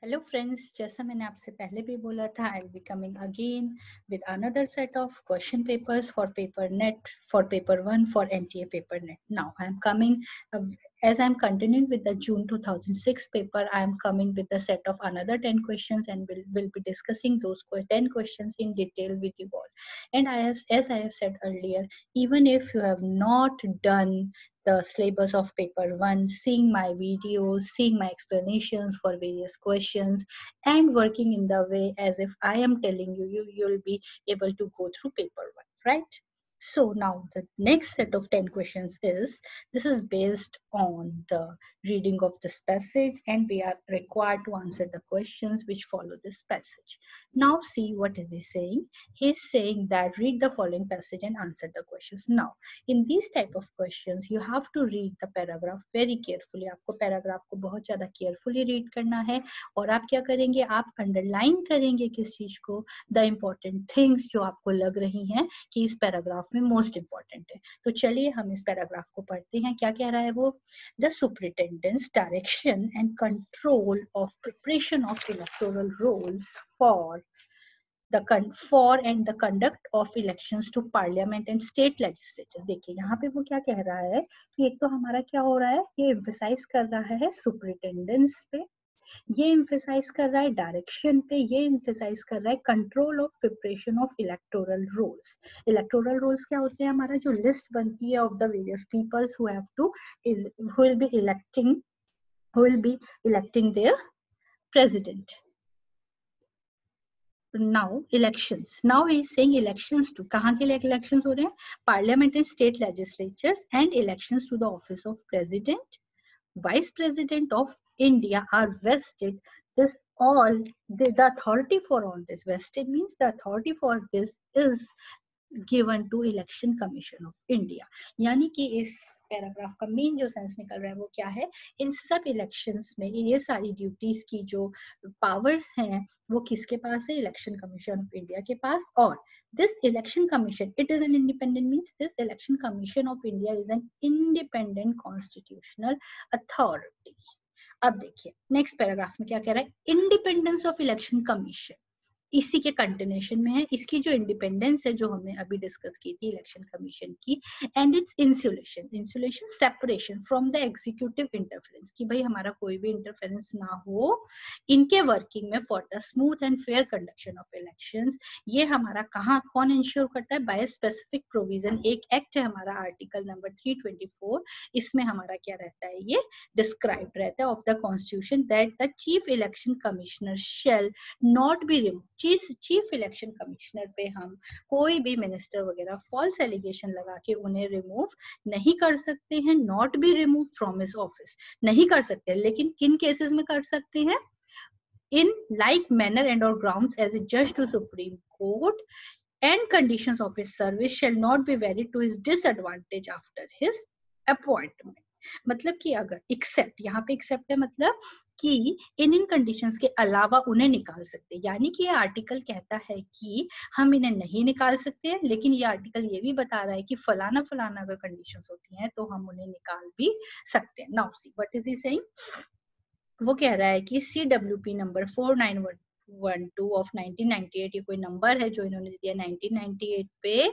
Hello friends, जैसा मैंने आपसे पहले भी बोला था, I will be coming again with another set of question papers for paper net, for paper 1 for NTA paper net. Now I am coming, as I am continuing with the June 2006 paper, I am coming with a set of another 10 questions and will be discussing those 10 questions in detail with you all. And as I have said earlier, even if you have not done the syllabus of paper 1, seeing my videos, seeing my explanations for various questions, and working in the way as if I am telling you, you'll be able to go through paper 1, right? So now the next set of 10 questions is, this is based on the reading of this passage, and we are required to answer the questions which follow this passage. Now see what is he saying. He's saying that read the following passage and answer the questions. Now in these type of questions you have to read the paragraph very carefully. आपको paragraph को बहुत ज़्यादा carefully read करना है और आप क्या करेंगे, आप underline करेंगे किस चीज को, the important things जो आपको लग रही हैं कि इस paragraph में most important है. तो चलिए हम इस paragraph को पढ़ते हैं. क्या कह रहा है वो? The superintendent's direction and control of preparation of electoral rolls for and the conduct of elections to parliament and state legislature. देखिए यहाँ पे वो क्या कह रहा है कि एक तो हमारा क्या हो रहा है, ये emphasize कर रहा है superintendence पे, ये emphasize कर रहा है डायरेक्शन पे, ये emphasize कर रहा है control of preparation of electoral rolls. Electoral rolls क्या होते हैं? हमारा जो लिस्ट बनती है of the various peoples who have to who will be electing their president. Now elections. Now he is saying elections to कहाँ के लिए elections हो रहे हैं? Parliament and state legislatures and elections to the office of president, vice president of India are vested. This all the authority for all this, vested means the authority for this is given to election commission of India. यानी कि इस paragraph का main जो sense निकल रहा है वो क्या है, इन सब इलेक्शंस में ये सारी ड्यूटीज की जो पावर्स हैं वो किसके पास है? इलेक्शन कमीशन ऑफ इंडिया के पास. और this election commission, it is an independent, means this election commission of India is an independent constitutional authority. अब देखिए नेक्स्ट पैराग्राफ में क्या कह रहा है, इंडिपेंडेंस ऑफ इलेक्शन कमीशन इसी के कंटिन्यूएशन में है. इसकी जो इंडिपेंडेंस है जो हमने अभी डिस्कस की थी इलेक्शन कमीशन की, and its insulation separation from the executive interference, कि भाई हमारा कोई भी इंटरफेरेंस ना हो इनके वर्किंग में for the smooth and fair conduction of elections. ये हमारा कहाँ कौन इंश्योर करता है? By specific provision. एक एक्ट है हमारा आर्टिकल नंबर 324, इसमें हमारा क्या रहता है, ये डिस्क्राइब रहता है of the constitution that the chief election commissioner shall not be remove. Chief election commissioner पे हम कोई भी मिनिस्टर वगैरह फॉल्स एलिगेशन लगा के उन्हें रिमूव नहीं कर सकते हैं. Not be remove from his office नहीं कर सकते, लेकिन किन केसेस में कर सकते हैं? इन लाइक मैनर एंड और ग्राउंड्स एज ए जज to supreme court and conditions of his service shall not be varied to his disadvantage after his appointment. मतलब कि अगर एक्सेप्ट, यहाँ पे एक्सेप्ट है मतलब कि इन कंडीशंस के अलावा उन्हें निकाल सकते हैं. यानी कि ये आर्टिकल कहता है कि हम इन्हें नहीं निकाल सकते हैं, लेकिन ये आर्टिकल ये भी बता रहा है कि फलाना फलाना अगर कंडीशंस होती हैं तो हम उन्हें निकाल भी सकते हैं. Now see what is he saying. वो कह रहा है कि CWP नंबर 4912 ऑफ 1998, ये कोई नंबर है जो इन्होंने दिया 1998 पे,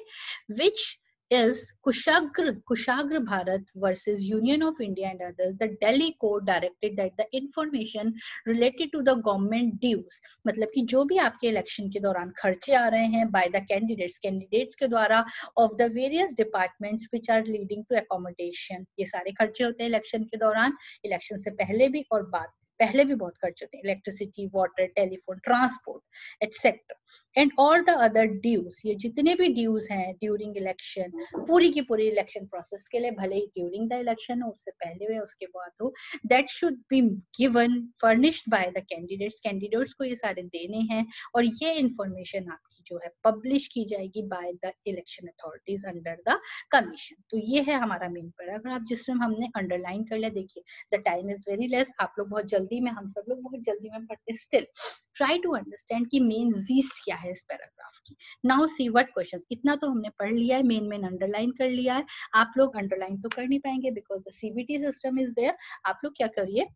विच is Kushagra Bharat versus Union of India and others. The Delhi court directed that the information related to the government dues, मतलब कि जो भी आपके इलेक्शन के दौरान खर्चे आ रहे हैं by the कैंडिडेट्स के द्वारा of the various departments which are leading to accommodation, ये सारे खर्चे होते हैं इलेक्शन के दौरान, इलेक्शन से पहले भी और बाद पहले भी बहुत खर्च होते हैं, electricity, water, telephone, transport etcetera, and all the other dues. ये जितने भी ड्यूज हैं ड्यूरिंग इलेक्शन, पूरी की पूरी इलेक्शन प्रोसेस के लिए, भले ही ड्यूरिंग द इलेक्शन हो, उससे पहले हो उसके बाद हो, that should be given furnished by the candidates को ये सारे देने हैं. और ये इंफॉर्मेशन आपकी जो है पब्लिश की जाएगी by the election authorities under the commission. तो ये है हमारा मेन पैराग्राफ जिसमें हमने अंडरलाइन कर लिया. देखिए the time is very less, आप लोग बहुत जल्दी में, हम सब लोग बहुत जल्दी में पढ़ते, स्टिल ट्राई टू अंडरस्टैंड कि मेन जीस्ट क्या है इस पैराग्राफ की. Now see what questions. इतना तो हमने पढ़ लिया है, मेन अंडरलाइन कर लिया है. आप लोग अंडरलाइन तो कर नहीं पाएंगे because the CBT system is there. आप लोग क्या करिए,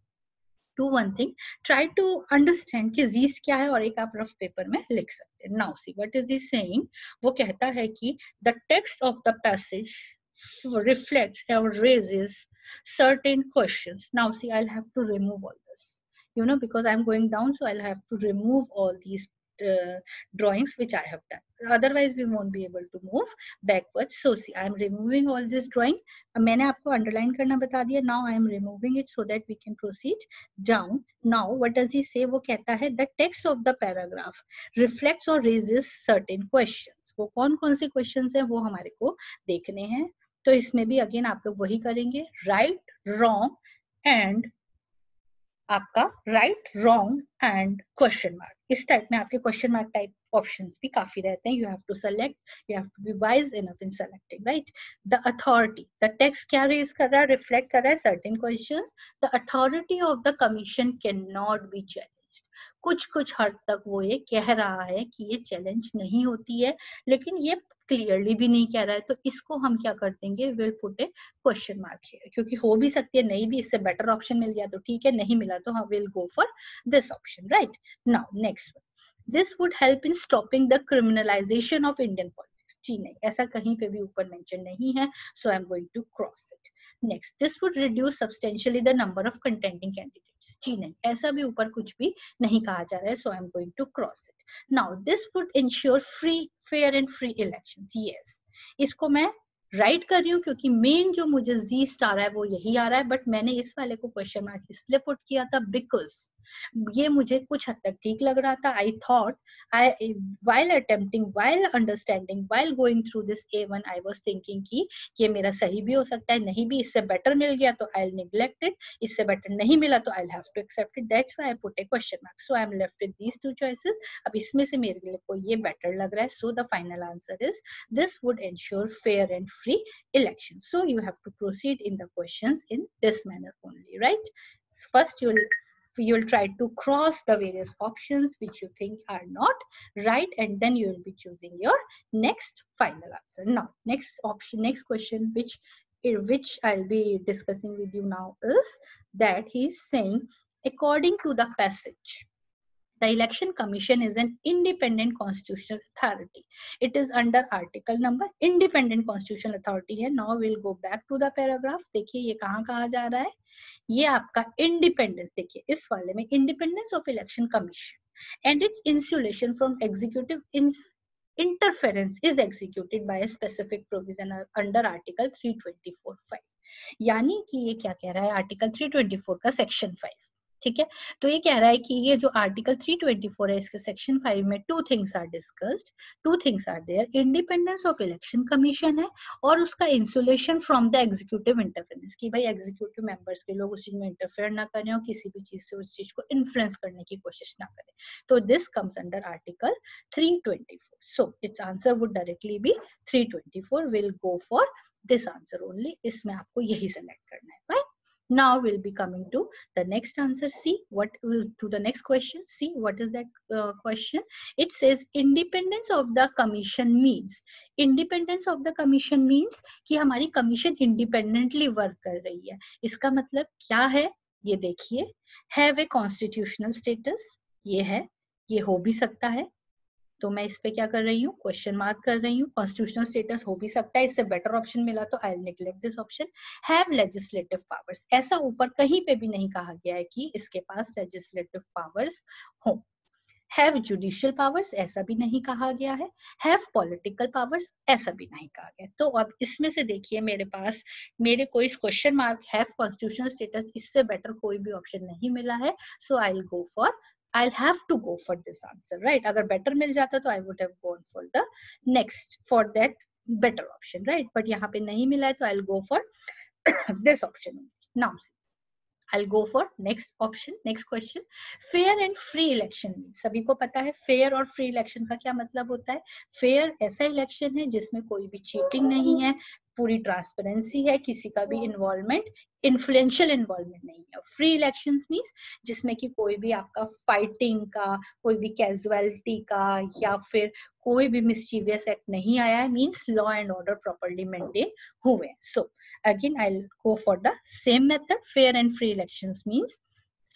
do one thing, try to understand कि these क्या है और एक आप रफ पेपर में लिख सकते हैं. Now see what is he saying. वो कहता है कि the text of the passage reflects or raises certain questions. Now see, I'll have to remove all this, you know, because I'm going down, so I'll have to remove all these drawings which I have done. Otherwise we won't be able to move backwards. So see, I'm removing all this drawing. मैंने आपको underline करना बता दिया. Now I am removing it so that we can proceed down. Now what does he say? वो कहता है the text of the paragraph reflects or raises certain questions. वो कौन कौन से questions हैं वो हमारे को देखने हैं. तो इसमें भी अगेन आप लोग वही करेंगे, राइट, रॉन्ग एंड आपका right, wrong and question mark. इस टाइप में आपके क्वेश्चन मार्क टाइप ऑप्शंस भी काफी रहते हैं. You have to select, you have to be wise enough in selecting, right. The authority, the text क्या रेज कर रहा है, रिफ्लेक्ट कर रहा है certain questions. The authority of the commission can not be challenged. कुछ हद तक वो ये कह रहा है कि ये चैलेंज नहीं होती है, लेकिन ये क्लियरली भी नहीं कह रहा है. तो इसको हम क्या कर देंगे, will put A question mark here, क्योंकि हो भी सकती है नहीं भी, इससे बेटर ऑप्शन मिल गया तो ठीक है, नहीं मिला तो हम will go for this option, right. Now next one, this would help in stopping the criminalisation of Indian politics. जी नहीं, ऐसा कहीं पे भी ऊपर मेंशन नहीं है, so I am going to cross it. Next, this would reduce substantially the number of contending candidates. जी नहीं, ऐसा भी ऊपर कुछ भी नहीं कहा जा रहा है, so I am going to cross it. Now this would ensure free, fair and free elections. Yes, इसको मैं राइट कर रही हूँ क्योंकि मेन जो मुझे जी स्टार है वो यही आ रहा है, बट मैंने इस वाले को क्वेश्चन मार्क इसलिए पुट किया था बिकॉज ये मुझे कुछ हद तक ठीक लग रहा था. I thought while attempting, while understanding, while going through this A1, I was thinking कि ये मेरा सही भी हो सकता है, नहीं भी, इससे बेटर मिल गया तो I'll neglect it, इससे बेटर नहीं मिला तो I'll have to accept it. That's why I put a question mark. So I'm left with these two choices. अब इसमें से मेरे लिए को ये better लग रहा है. So the final answer is this would ensure fair and free elections. So you have to proceed in the questions in this manner only, right? First you'll try to cross the various options which you think are not right, and then you will be choosing your next final answer. Now next option, next question which I'll be discussing with you now is that he's saying, according to the passage, the election commission is an independent constitutional authority. It is under article number, independent constitutional authority है. Now we'll go back to the paragraph. देखिए ये कहाँ कहा जा रहा है, ये आपका इंडिपेंडेंस. देखिए इस वाले में independence of election commission and its insulation from executive interference is executed by a specific provision under article 324(5). यानी कि ये क्या कह रहा है, आर्टिकल 324 का सेक्शन 5, ठीक है. तो ये कह रहा है कि ये जो आर्टिकल 324 है इसके सेक्शन 5 में two things are discussed, two things are there. Independence of election commission है और उसका insulation from the executive interference, कि भाई एग्जीक्यूटिव मेंबर्स के लोग उस चीज में इंटरफेयर ना करें और किसी भी चीज से उस चीज को इन्फ्लुएंस करने की कोशिश ना करें. तो this comes under article 324. So its answer would directly be 324. Will go for this answer only. इसमें आपको यही सेलेक्ट करना है, right. Now we'll be coming to the next answer. See what to the next question. See what is that question. It says independence of the commission means. Independence of the commission means कि हमारी commission independently work कर रही है. इसका मतलब क्या है ये देखिए. Have a constitutional status, ये है, ये हो भी सकता है. तो मैं इस पे क्या कर रही हूँ, क्वेश्चन मार्क कर रही हूँ. कॉन्स्टिट्यूशनल स्टेटस हो भी सकता है, इससे बेटर ऑप्शन मिला तो I will neglect this option. Have legislative powers, ऐसा ऊपर कहीं पे भी नहीं कहा गया है कि इसके पास लेजिस्लेटिव पावर्स हो. हैव जुडिशियल पावर्स, ऐसा भी नहीं कहा गया है. हैव पॉलिटिकल पावर्स, ऐसा भी नहीं कहा गया. तो अब इसमें से देखिए मेरे पास मेरे को इस question mark have constitutional status, इससे बेटर कोई भी ऑप्शन नहीं मिला है. So I will go for, I'll have to go for this answer, right? अगर better मिल जाता तो I would have gone for the next, for that better option, right? But यहाँ पे नहीं मिला है तो I'll go for this option. Now I'll go for next option, next question. Fair and free election means, सभी को पता है fair और free election का क्या मतलब होता है. Fair ऐसा इलेक्शन है जिसमें कोई भी चीटिंग नहीं है, पूरी ट्रांसपेरेंसी है, किसी का भी इन्वॉल्वमेंट, इन्फ्लुएंशियल इन्वॉल्वमेंट नहीं है. फ्री इलेक्शंस मींस जिसमें कि कोई भी आपका फाइटिंग का, कोई भी कैजुअलिटी का या फिर कोई भी मिसचीवियस एक्ट नहीं आया है. Means law and order properly maintain हुए. So again I will go for the same method. Fair and free elections means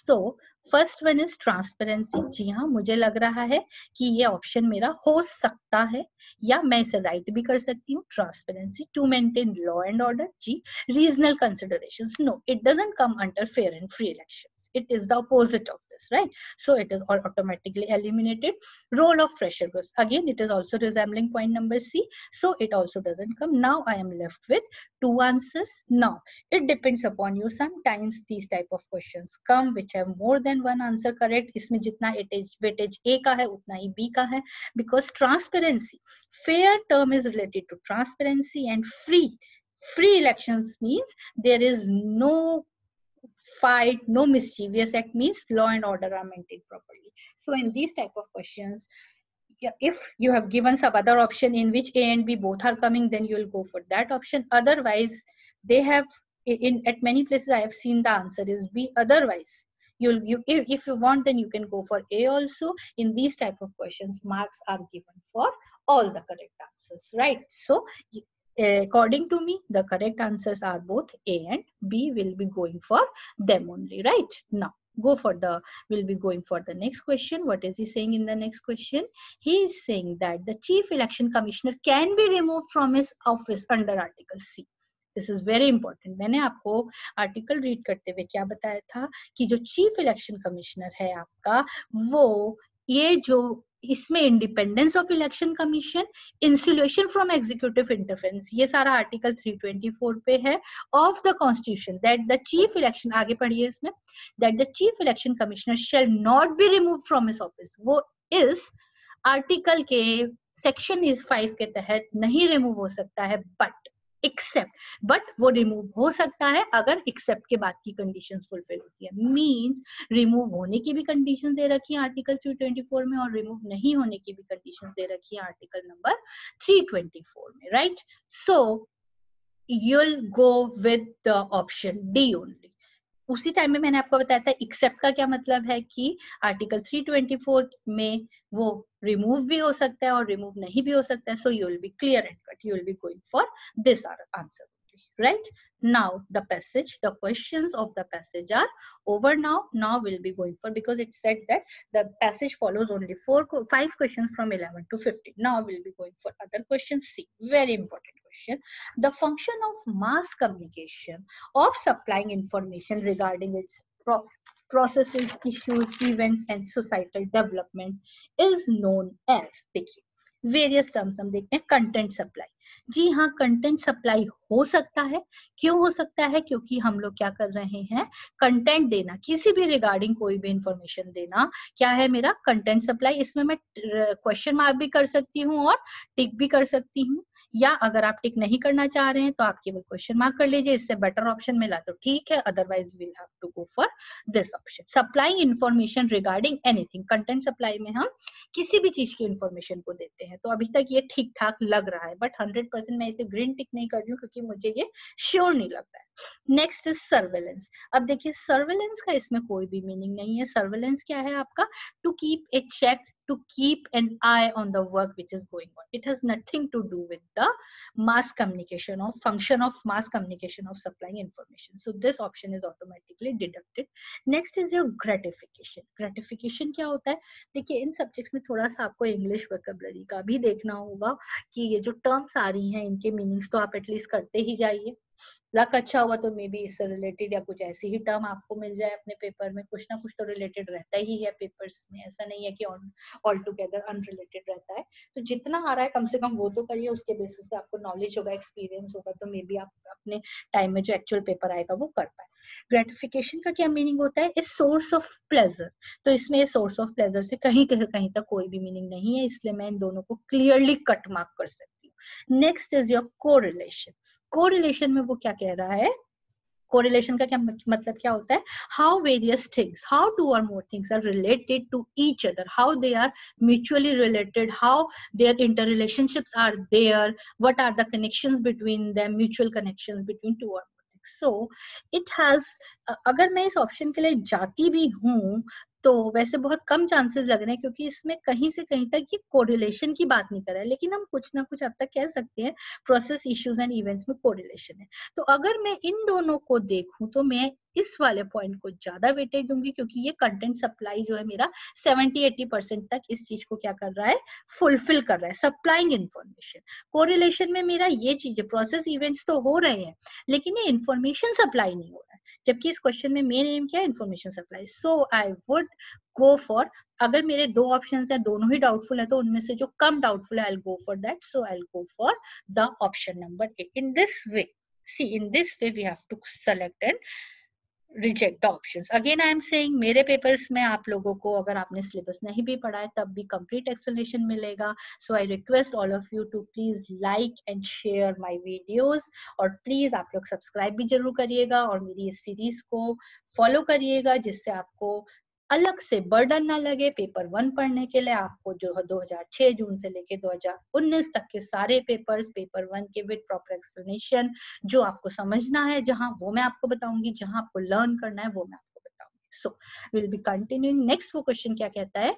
So first one is transparency. जी हाँ, मुझे लग रहा है कि ये ऑप्शन मेरा हो सकता है या मैं इसे राइट भी कर सकती हूँ। Transparency to maintain law and order. जी, regional considerations, no, it doesn't come under fair and free elections, it is the opposite of this, right? So it is automatically eliminated. Role of pressure groups, again it is also resembling point number C, so it also doesn't come. Now I am left with two answers. Now it depends upon you, sometimes these type of questions come which have more than one answer correct. इसमें जितना weightage A का है उतना ही B का है, because transparency, fair term is related to transparency, and free elections means there is no fight, no mischievous act, means law and order are maintained properly. So in these type of questions, if you have given some other option in which A and B both are coming, then you will go for that option. Otherwise, they have at many places I have seen the answer is B. Otherwise, if you want, then you can go for A also. In these type of questions, marks are given for all the correct answers, right? So according to me, the correct answers are both A and B. Will be going for them only, right? Now we'll be going for the next question. What is he saying in the next question? He is saying that the chief election commissioner can be removed from his office under article C. This is very important. मैंने आपको article read करते हुए क्या बताया था कि जो chief election commissioner है आपका, वो ये जो इसमें independence of election commission, insulation from executive interference, ये सारा आर्टिकल 324 पे है of the constitution, that the chief election, आगे पढ़िए इसमें, that the chief election commissioner shall not be remove from his office. वो इस आर्टिकल के सेक्शन इस 5 के तहत नहीं रिमूव हो सकता है, बट वो रिमूव हो सकता है अगर एक्सेप्ट के बाद की कंडीशंस फुलफिल होती है। मींस रिमूव होने की भी कंडीशन दे रखी है आर्टिकल 324 में, और रिमूव नहीं होने की भी कंडीशन दे रखी है आर्टिकल नंबर 324 में, right? So you'll go with the option D only. उसी टाइम में मैंने आपको बताया था एक्सेप्ट का क्या मतलब है कि आर्टिकल 324 में वो रिमूव भी हो सकता है और रिमूव नहीं भी हो सकता है. So you will be clear and cut, you will be going for this answer, right? Now the passage, the questions of the passage are over now. Now we'll be going for, because it said that the passage follows only 5 questions from 11 to 15. Now we'll be going for other questions. See, very important question. The function of mass communication of supplying information regarding its processes, issues, events and societal development is known as, देखिए various terms हम देखते हैं. Content supply, जी हाँ, content supply हो सकता है. क्यों हो सकता है? क्योंकि हम लोग क्या कर रहे हैं, कंटेंट देना, किसी भी रिगार्डिंग कोई भी इंफॉर्मेशन देना, क्या है मेरा कंटेंट सप्लाई. इसमें मैं क्वेश्चन मार्क भी कर सकती हूँ और टिक भी कर सकती हूँ, या अगर आप टिक नहीं करना चाह रहे हैं तो आप केवल क्वेश्चन मार्क कर लीजिए. इससे बेटर ऑप्शन मिला तो ठीक है, otherwise will have to go for this option. Supplying information regarding anything, content supply में हम किसी भी चीज की इंफॉर्मेशन को देते हैं. तो अभी तक ये ठीक ठाक लग रहा है, बट 100% मैं इसे ग्रीन टिक नहीं कर रही हूँ क्योंकि मुझे ये श्योर नहीं लगता है. Next is surveillance. अब देखिए सर्वेलेंस का इसमें कोई भी मीनिंग नहीं है. सर्वेलेंस क्या है आपका? To keep a check, to keep an eye on the work which is going on. It has nothing to do with the mass communication or function of mass communication of supplying information. So this option is automatically deducted. Next is your gratification. Gratification क्या होता है? देखिए इन subjects में थोड़ा सा आपको English vocabulary का भी देखना होगा कि ये जो टर्म्स आ रही हैं इनके मीनिंग्स तो आप एटलीस्ट करते ही जाइए. लक अच्छा हुआ तो मे बी इससे रिलेटेड या कुछ ऐसी ही टर्म आपको मिल जाए अपने पेपर में. कुछ ना कुछ तो रिलेटेड रहता ही है पेपर्स में, ऐसा नहीं है कि ऑल टुगेदर अनरिलेटेड रहता है. तो जितना आ रहा है कम से कम वो तो करिए, उसके बेसिस पे आपको नॉलेज होगा, एक्सपीरियंस होगा, तो मे बी आप अपने टाइम में जो एक्चुअल पेपर आएगा वो कर पाए. ग्रेटिफिकेशन का क्या मीनिंग होता है? Is source of pleasure. तो इसमें सोर्स ऑफ प्लेजर से कहीं तक कोई भी मीनिंग नहीं है, इसलिए मैं इन दोनों को क्लियरली कट मार्क कर सकती हूँ. Next is your correlation. Correlation में वो क्या कह रहा है? कोरिलेशन का क्या मतलब क्या होता है? How various things, how two or more things are related to each other, how they are mutually related, how their interrelationships are there, what are the connections between them, mutual connections between two or more things. So it has, अगर मैं इस option के लिए जाती भी हूँ तो वैसे बहुत कम चांसेस लग रहे हैं, क्योंकि इसमें कहीं से कहीं तक ये कोरिलेशन की बात नहीं कर रहा है, लेकिन हम कुछ ना कुछ हद तक कह सकते हैं प्रोसेस, इश्यूज एंड इवेंट्स में कोरिलेशन है। तो अगर मैं इन दोनों को देखूं तो मैं इस वाले पॉइंट को ज्यादा वेटेज दूंगी, क्योंकि ये कंटेंट सप्लाई जो है मेरा 70-80% तक इस चीज को क्या कर रहा है, फुलफिल कर रहा है, सप्लाइंग इंफॉर्मेशन। कोरिलेशन में मेरा ये चीज है, प्रोसेस इवेंट्स तो हो रहे हैं लेकिन ये इंफॉर्मेशन सप्लाई नहीं हो रहा है, जबकि इस क्वेश्चन में मेन एम क्या है, information supply. So I would go for, अगर मेरे दो ऑप्शंस हैं दोनों ही डाउटफुल है तो उनमें से जो कम डाउटफुल है आई will go for that, so I will go for the option number A. In this way, see in this way we have to select and reject the options. Again I am saying मेरे papers में आप लोगों को अगर आपने syllabus नहीं भी पढ़ा है तब भी कंप्लीट एक्सप्लेनेशन मिलेगा. So I request all of you to please like and share my videos, और प्लीज आप लोग सब्सक्राइब भी जरूर करिएगा और मेरी इस सीरीज को फॉलो करिएगा, जिससे आपको अलग से बर्डन ना लगे पेपर 1 पढ़ने के लिए. आपको जो 2006 जून से लेके 2019 तक के सारे पेपर्स, पेपर 1 के विद प्रॉपर एक्सप्लेनेशन, जो आपको समझना है जहां, वो मैं आपको बताऊंगी, जहां आपको लर्न करना है वो मैं आपको बताऊंगी. So will be continuing. Next वो क्वेश्चन क्या कहता है,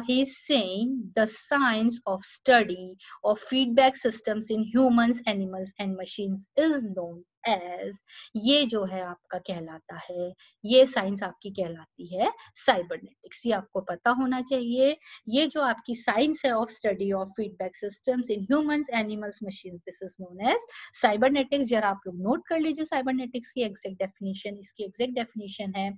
he is saying the science of study of feedback systems in humans, animals and machines is known as, ये जो है आपका कहलाता है, ये साइंस आपकी कहलाती है साइबरनेटिक्स. ये आपको पता होना चाहिए. ये जो आपकी साइंस है of study of feedback systems in humans, animals, machines, this is known as cybernetics. जरा आप लोग नोट कर लीजिए साइबरनेटिक्स की एग्जैक्ट डेफिनेशन. इसकी एग्जैक्ट डेफिनेशन है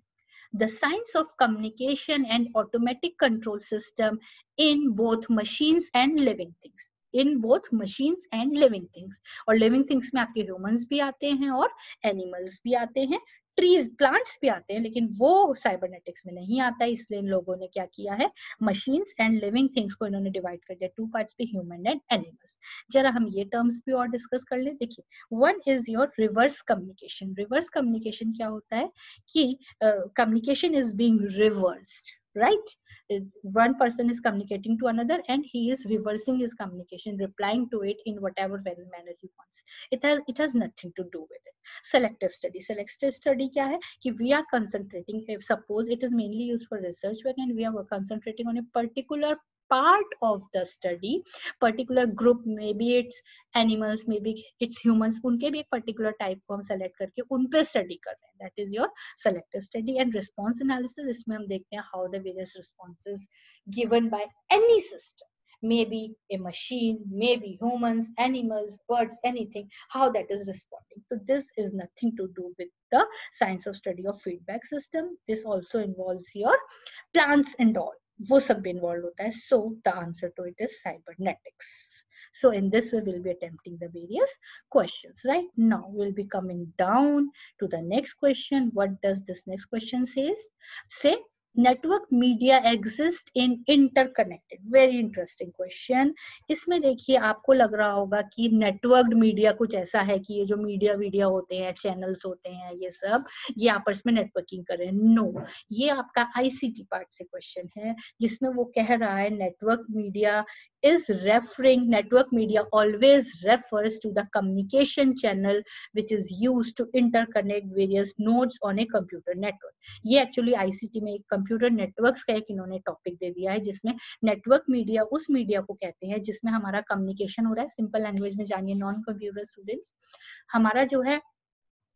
the science of communication and automatic control system in both machines and living things. In both machines and living things. और living things में आपके humans भी आते हैं और animals भी आते हैं, ट्रीज, प्लांट्स भी आते हैं, लेकिन वो साइबरनेटिक्स में नहीं आता है. इसलिए इन लोगों ने क्या किया है, मशीन्स एंड लिविंग थिंग्स को इन्होंने डिवाइड कर दिया टू पार्ट्स पे, ह्यूमन एंड एनिमल्स. जरा हम ये टर्म्स भी और डिस्कस कर ले. देखिए, one is your reverse communication. Reverse communication क्या होता है कि communication is being reversed, right? One person is communicating to another and he is reversing his communication, replying to it in whatever manner he wants. It has nothing to do with it. Selective study. Selective study क्या है कि we are concentrating, suppose it is mainly used for research work and we are concentrating on a particular part of the study, particular group, maybe it's animals, maybe it's humans, उनके भी एक particular type को हम select करके उन पे study कर रहे हैं. That is your selective study. And response analysis, इसमें हम देखते हैं how the various responses given by any system, maybe a machine, maybe humans, animals, birds, anything, how that is responding. So this is nothing to do with the science of study of feedback system. This also involves your plants and all, वो सब भी involved होता है. So the answer to it is cybernetics. So in this way we'll be attempting the various questions. Right now we'll be coming down to the next question. What does this next question says? Say network media exist in interconnected. Very interesting question. इसमें देखिए आपको लग रहा होगा कि नेटवर्क्ड media कुछ ऐसा है कि ये जो मीडिया होते हैं, चैनल्स होते हैं, ये सब ये आपस में नेटवर्किंग कर रहे हैं. नो, ये आपका आईसीटी पार्ट से क्वेश्चन है जिसमें वो कह रहा है network media always refers to the communication channel which is used to interconnect various nodes on a computer network. ये एक्चुअली आईसीटी में एक कंप्यूटर नेटवर्क्स का एक इन्होंने टॉपिक दे दिया है, जिसमें नेटवर्क मीडिया उस मीडिया को कहते हैं जिसमें हमारा कम्युनिकेशन हो रहा है. सिंपल लैंग्वेज में जानिए नॉन कंप्यूटर स्टूडेंट्स, हमारा जो है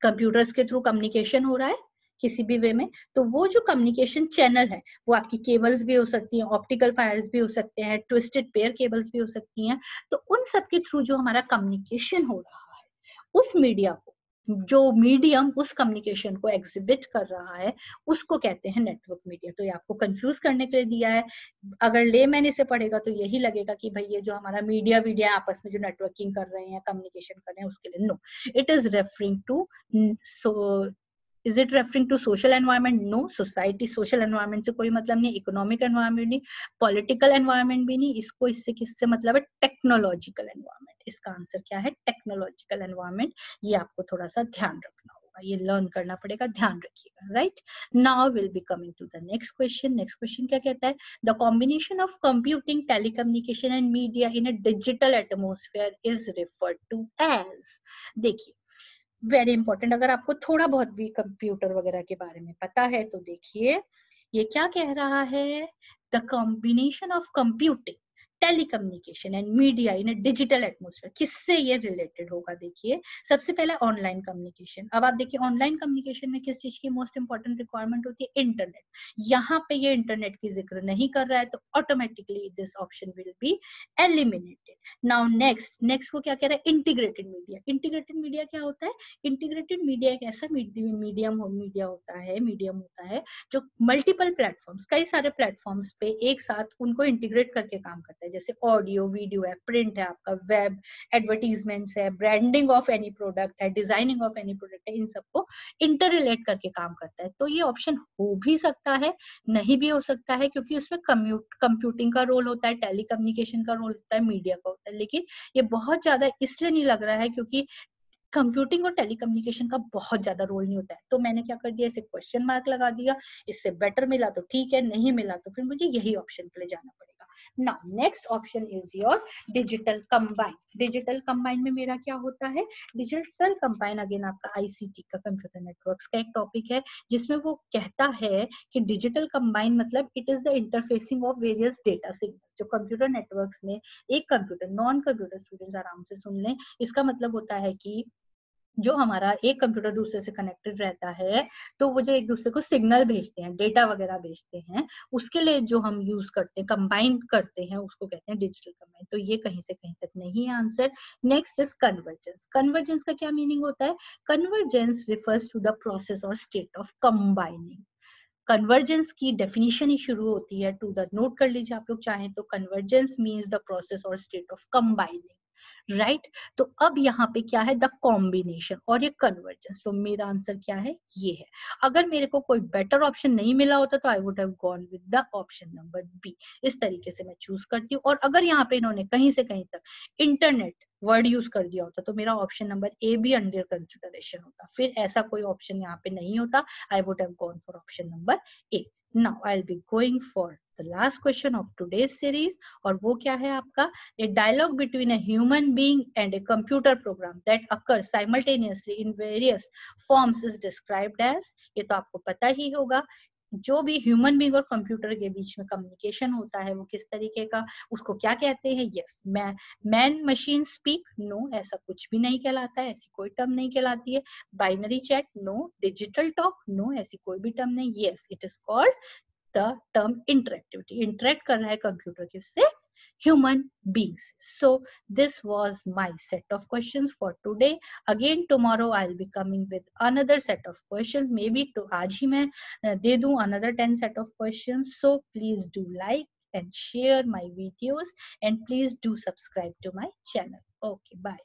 कंप्यूटर्स के थ्रू कम्युनिकेशन हो रहा है किसी भी वे में, तो वो जो कम्युनिकेशन चैनल है वो आपकी केबल्स भी हो सकती हैं, ऑप्टिकल फायर्स भी हो सकते हैं, ट्विस्टेड पेयर केबल्स भी हो सकती हैं. तो उन सब के थ्रू जो हमारा कम्युनिकेशन हो रहा है, उस मीडिया को, जो मीडियम उस कम्युनिकेशन को एग्जिबिट कर रहा है, उसको कहते हैं नेटवर्क मीडिया. तो ये आपको कंफ्यूज करने के लिए दिया है. अगर लेमैन इसे पढ़ेगा तो यही लगेगा कि भाई ये जो हमारा मीडिया आपस में जो नेटवर्किंग कर रहे हैं, कम्युनिकेशन कर रहे हैं, उसके लिए. No, it is referring to, so is it referring to social environment? No, society, social environment से कोई मतलब नहीं, economic environment नहीं, political environment भी नहीं. इसको इससे किससे मतलब है, technological environment. इसका आंसर क्या है, technological environment. ये आपको थोड़ा सा ध्यान रखना होगा, ये लर्न करना पड़ेगा, ध्यान रखिएगा. Right now will be coming to the next question. Next question क्या कहता है, the combination of computing, telecommunication and media in a digital atmosphere is referred to as. देखिए वेरी इंपॉर्टेंट, अगर आपको थोड़ा बहुत भी कंप्यूटर वगैरह के बारे में पता है तो देखिए ये क्या कह रहा है? The combination of computing, telecommunication and media in A digital atmosphere. किससे ये रिलेटेड होगा? देखिए, सबसे पहला ऑनलाइन कम्युनिकेशन। अब आप देखिए ऑनलाइन कम्युनिकेशन में किस चीज की मोस्ट इंपॉर्टेंट रिक्वायरमेंट होती है? इंटरनेट। यहाँ पे ये इंटरनेट की जिक्र नहीं कर रहा है, तो automatically this option will be eliminated. Now next वो क्या कह रहा है? Integrated media. इंटीग्रेटेड मीडिया क्या होता है? इंटीग्रेटेड मीडिया एक ऐसा मीडियम होता है जो मल्टीपल प्लेटफॉर्म्स, कई सारे प्लेटफॉर्म्स पे एक साथ उनको इंटीग्रेट करके काम करता है, जैसे ऑडियो, वीडियो है, प्रिंट है, आपका वेब, एडवर्टीजमेंट्स है, ब्रांडिंग ऑफ एनी प्रोडक्ट है, डिजाइनिंग ऑफ एनी प्रोडक्ट है, इन सबको इंटर रिलेट करके काम करता है। तो ये ऑप्शन हो भी सकता है, नहीं भी हो सकता है, क्योंकि उसमें कंप्यूटिंग का रोल होता है, टेलीकम्युनिकेशन का रोल होता है, मीडिया का होता है। लेकिन ये बहुत ज्यादा इसलिए नहीं लग रहा है क्योंकि कंप्यूटिंग और टेलीकम्युनिकेशन का बहुत ज्यादा रोल नहीं होता है। तो मैंने क्या कर दिया, इसे क्वेश्चन मार्क लगा दिया। इससे बेटर मिला तो ठीक है, नहीं मिला तो फिर मुझे यही ऑप्शन के लिए जाना पड़ेगा। Now next option is your digital combine. Digital combine में मेरा क्या होता है? डिजिटल कंबाइन अगेन आपका आईसीटी का, कंप्यूटर नेटवर्क्स का एक टॉपिक है, जिसमें वो कहता है कि डिजिटल कंबाइन मतलब it is the interfacing of various data signal. जो कंप्यूटर नेटवर्क्स में एक कंप्यूटर, नॉन कंप्यूटर स्टूडेंट्स आराम से सुन लें, इसका मतलब होता है कि जो हमारा एक कंप्यूटर दूसरे से कनेक्टेड रहता है, तो वो जो एक दूसरे को सिग्नल भेजते हैं, डेटा वगैरह भेजते हैं, उसके लिए जो हम यूज करते हैं, कंबाइन करते हैं, उसको कहते हैं डिजिटल कंबाइन। तो ये कहीं से कहीं तक नहीं है answer. Next is convergence. Convergence का क्या मीनिंग होता है? Convergence refers to the process और स्टेट ऑफ कंबाइनिंग। कन्वर्जेंस की डेफिनेशन ही शुरू होती है, टू द नोट कर लीजिए आप लोग चाहें तो, कन्वर्जेंस मीन्स द प्रोसेस और स्टेट ऑफ कंबाइनिंग, राइट? तो अब यहाँ पे क्या है? द कॉम्बिनेशन और ये कन्वर्जेंस। तो मेरा आंसर क्या है? ये है। अगर मेरे को कोई बेटर ऑप्शन नहीं मिला होता तो I would have gone with the option number B. इस तरीके से मैं चूज करती हूँ। और अगर यहाँ पे इन्होंने कहीं से कहीं तक इंटरनेट वर्ड यूज कर दिया होता तो मेरा ऑप्शन नंबर ए भी अंडर कंसिडरेशन होता, फिर ऐसा कोई ऑप्शन यहाँ पे नहीं होता। I would have gone for option number A. Now I'll be going for the last question of today's series, और वो क्या है आपका? A dialogue between a human being and a computer program that occurs simultaneously in various forms is described as, ये तो आपको पता ही होगा, जो भी ह्यूमन बीइंग और कंप्यूटर के बीच में कम्युनिकेशन होता है वो किस तरीके का, उसको क्या कहते हैं? Yes, man machine speak, no, ऐसा कुछ भी नहीं कहलाता है, ऐसी कोई टर्म नहीं कहलाती है। Binary chat, no. Digital talk, no, ऐसी कोई भी टर्म नहीं। Yes, it is called the term interactivity. Interact कर रहा है कंप्यूटर किससे? human beings. So this was my set of questions for today. Again tomorrow I'll be coming with another set of questions. Maybe to आज ही मैं दे दूं another 10 set of questions. So please do like and share my videos and please do subscribe to my channel. Okay, bye.